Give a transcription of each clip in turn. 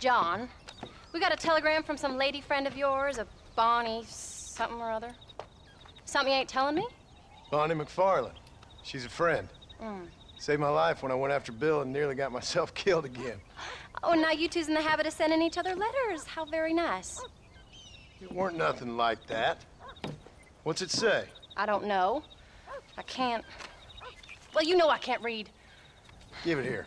John. We got a telegram from some lady friend of yours, a Bonnie something or other. Something you ain't telling me? Bonnie McFarland. She's a friend. Mm. Saved my life when I went after Bill and nearly got myself killed again. Oh, now you two's in the habit of sending each other letters. How very nice. It weren't nothing like that. What's it say? I don't know. I can't... Well, you know I can't read. Give it here.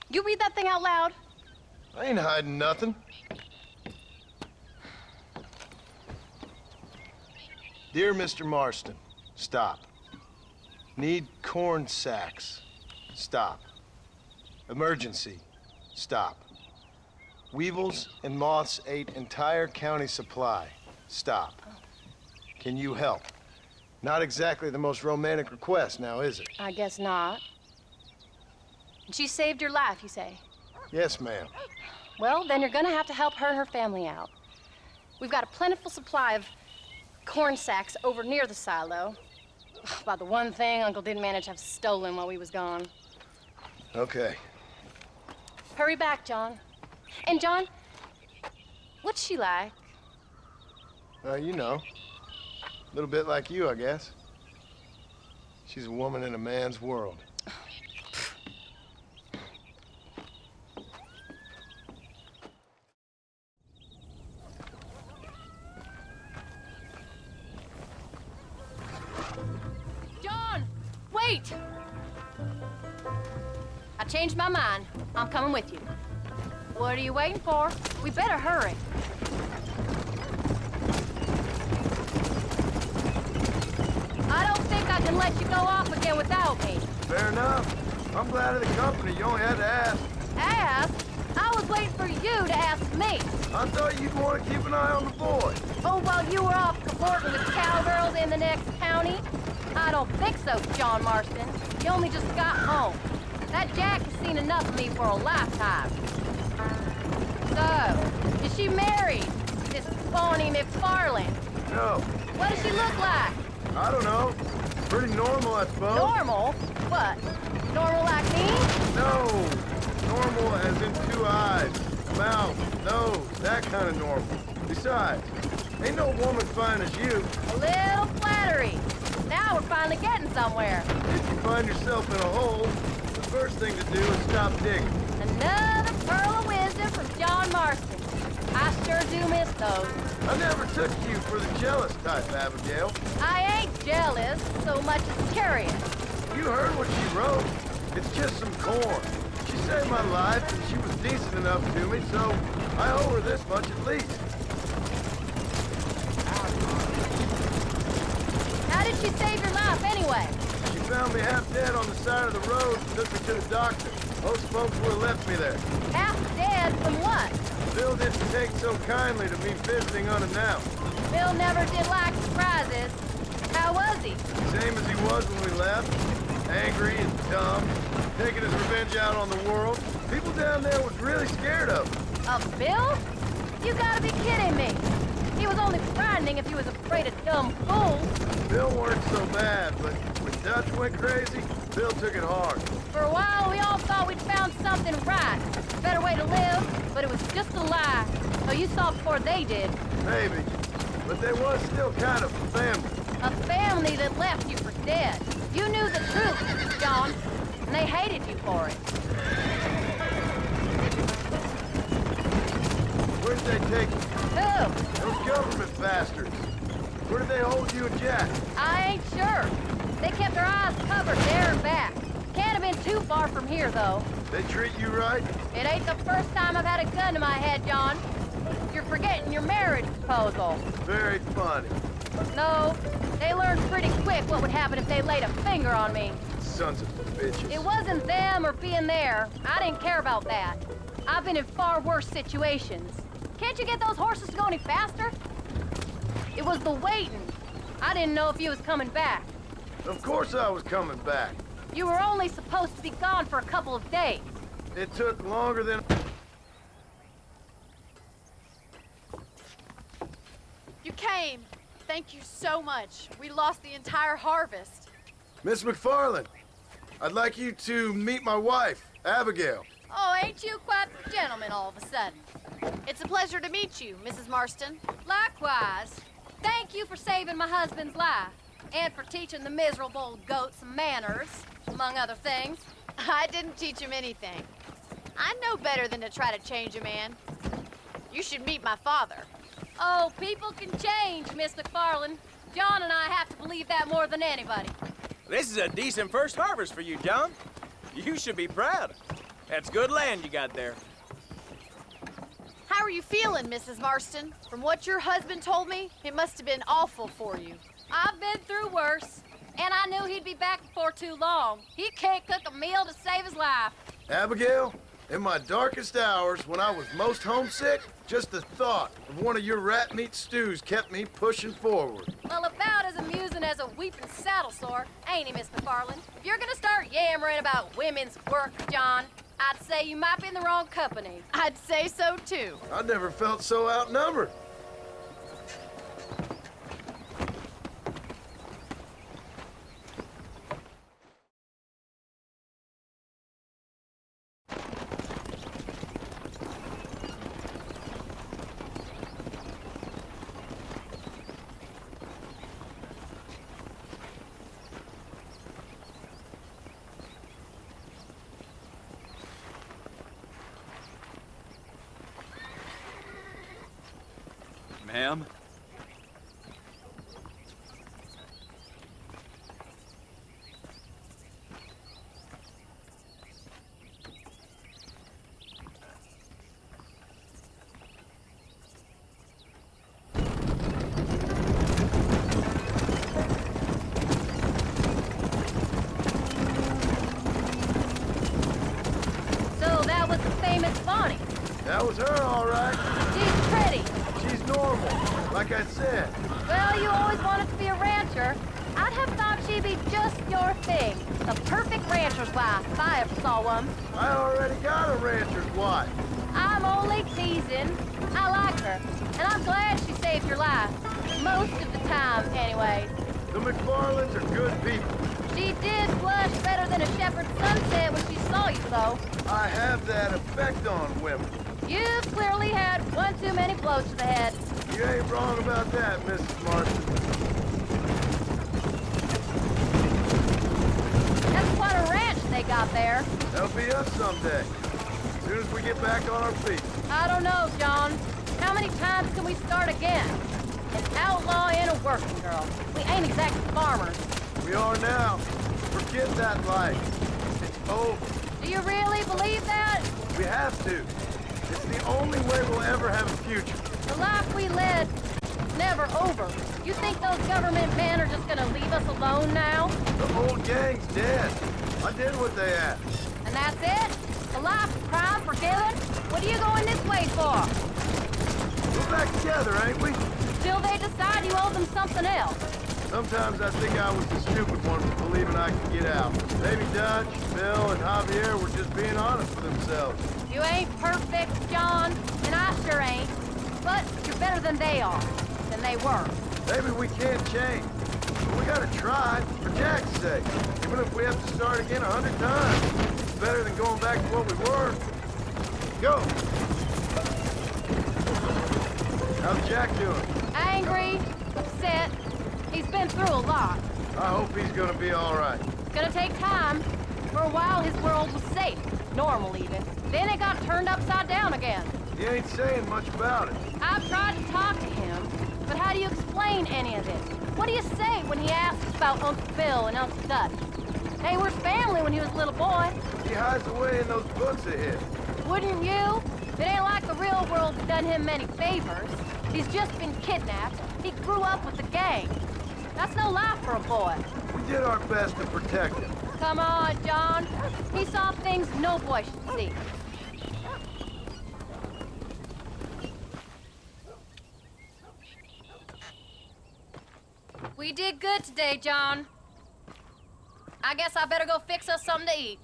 You read that thing out loud? I ain't hiding nothing. Dear Mr. Marston, stop. Need corn sacks. Stop. Emergency. Stop. Weevils and moths ate entire county supply. Stop. Can you help? Not exactly the most romantic request now, is it? I guess not. She saved your life, you say? Yes, ma'am. Well, then you're gonna have to help her and her family out. We've got a plentiful supply of corn sacks over near the silo. About the one thing Uncle didn't manage to have stolen while we was gone. Okay. Hurry back, John. And John, what's she like? You know. A little bit like you, I guess. She's a woman in a man's world. John, wait! I changed my mind. I'm coming with you. What are you waiting for? We better hurry. I don't think I can let you go off again without me. Fair enough. I'm glad of the company. You only had to ask. Ask? I was waiting for you to ask me. I thought you'd want to keep an eye on the boy. Oh, while you were off cavorting with cowgirls in the next county? I don't think so, John Marston. You only just got home. That Jack has seen enough of me for a lifetime. So, is she married? This Bonnie McFarland? No. What does she look like? I don't know. Pretty normal, I suppose. Normal? What? Normal like me? No. Normal as in 2 eyes, mouth, nose, that kind of normal. Besides, ain't no woman fine as you. A little flattery. Now we're finally getting somewhere. If you find yourself in a hole, the first thing to do is stop digging. Another pearl of wisdom from John Marston. I sure do miss those. I never took you for the jealous type, Abigail. I ain't jealous so much as curious. You heard what she wrote. It's just some corn. She saved my life, and she was decent enough to me, so I owe her this much at least. How did she save your life anyway? She found me half dead on the side of the road and took me to the doctor. Most folks would have left me there. Half dead from what? Bill didn't take so kindly to me visiting unannounced. Bill never did like surprises. How was he? Same as he was when we left. Angry and dumb, taking his revenge out on the world. People down there was really scared of him. Of Bill? You gotta be kidding me. He was only frightening if he was afraid of dumb fools. Bill weren't so bad, but when Dutch went crazy, Bill took it hard. For a while, we all thought we'd found something right. A better way to live, but it was just a lie. So you saw before they did. Maybe, but they was still kind of family. A family that left you for dead. You knew the truth, John, and they hated you for it. Where did they take you? Who? Those government bastards. Where did they hold you and Jack? I ain't sure. They kept their eyes covered there and back. Can't have been too far from here, though. They treat you right? It ain't the first time I've had a gun to my head, John. You're forgetting your marriage proposal. Very funny. No, they learned pretty quick what would happen if they laid a finger on me. Sons of bitches. It wasn't them or being there. I didn't care about that. I've been in far worse situations. Can't you get those horses to go any faster? It was the waiting. I didn't know if you was coming back. Of course I was coming back. You were only supposed to be gone for a couple of days. It took longer than... You came. Thank you so much. We lost the entire harvest. Miss McFarland, I'd like you to meet my wife, Abigail. Oh, ain't you quite the gentleman all of a sudden? It's a pleasure to meet you, Mrs. Marston. Likewise. Thank you for saving my husband's life, and for teaching the miserable old goat some manners, among other things. I didn't teach him anything. I know better than to try to change a man. You should meet my father. Oh, people can change, Miss McFarland. John and I have to believe that more than anybody. This is a decent first harvest for you, John. You should be proud. That's good land you got there. How are you feeling, Mrs. Marston? From what your husband told me, it must have been awful for you. I've been through worse, and I knew he'd be back before too long. He can't cook a meal to save his life. Abigail, in my darkest hours, when I was most homesick, just the thought of one of your rat meat stews kept me pushing forward. Well, about as amusing as a weeping saddle sore, ain't he, Miss McFarland? If you're gonna start yammering about women's work, John, I'd say you might be in the wrong company. I'd say so, too. I never felt so outnumbered. Ma'am? So that was the famous Bonnie. That was her, all right. She's pretty. She's normal, like I said. Well, you always wanted to be a rancher. I'd have thought she'd be just your thing. The perfect rancher's wife, if I ever saw one. I already got a rancher's wife. I'm only teasing. I like her, and I'm glad she saved your life. Most of the time, anyways. The McFarlands are good people. She did blush better than a shepherd's sunset when she saw you, though. I have that effect on women. You've clearly had one too many blows to the head. You ain't wrong about that, Mrs. Marston. That's quite a ranch they got there. That'll be us someday. As soon as we get back on our feet. I don't know, John. How many times can we start again? An outlaw and a working girl. We ain't exactly farmers. We are now. Forget that life. It's over. Do you really believe that? We have to. It's the only way we'll ever have a future. The life we led is never over. You think those government men are just gonna leave us alone now? The whole gang's dead. I did what they asked. And that's it? A life of crime forgiven? What are you going this way for? We're back together, ain't we? Till they decide you owe them something else. Sometimes I think I was the stupid one for believing I could get out. Maybe Dutch, Bill, and Javier were just being honest with themselves. You ain't perfect, John, and I sure ain't. But you're better than they are, than they were. Maybe we can't change. But we gotta try, for Jack's sake. Even if we have to start again 100 times. It's better than going back to what we were. Go! How's Jack doing? Angry, upset. He's been through a lot. I hope he's gonna be all right. It's gonna take time. For a while, his world was safe. Normal, even. Then it got turned upside down again. He ain't saying much about it. I've tried to talk to him, but how do you explain any of this? What do you say when he asks about Uncle Bill and Uncle Dutch? They were family when he was a little boy. He hides away in those books of his. Wouldn't you? It ain't like the real world's done him many favors. He's just been kidnapped. He grew up with the gang. That's no life for a boy. We did our best to protect him. Come on, John. He saw things no boy should see. We did good today, John. I guess I better go fix us something to eat.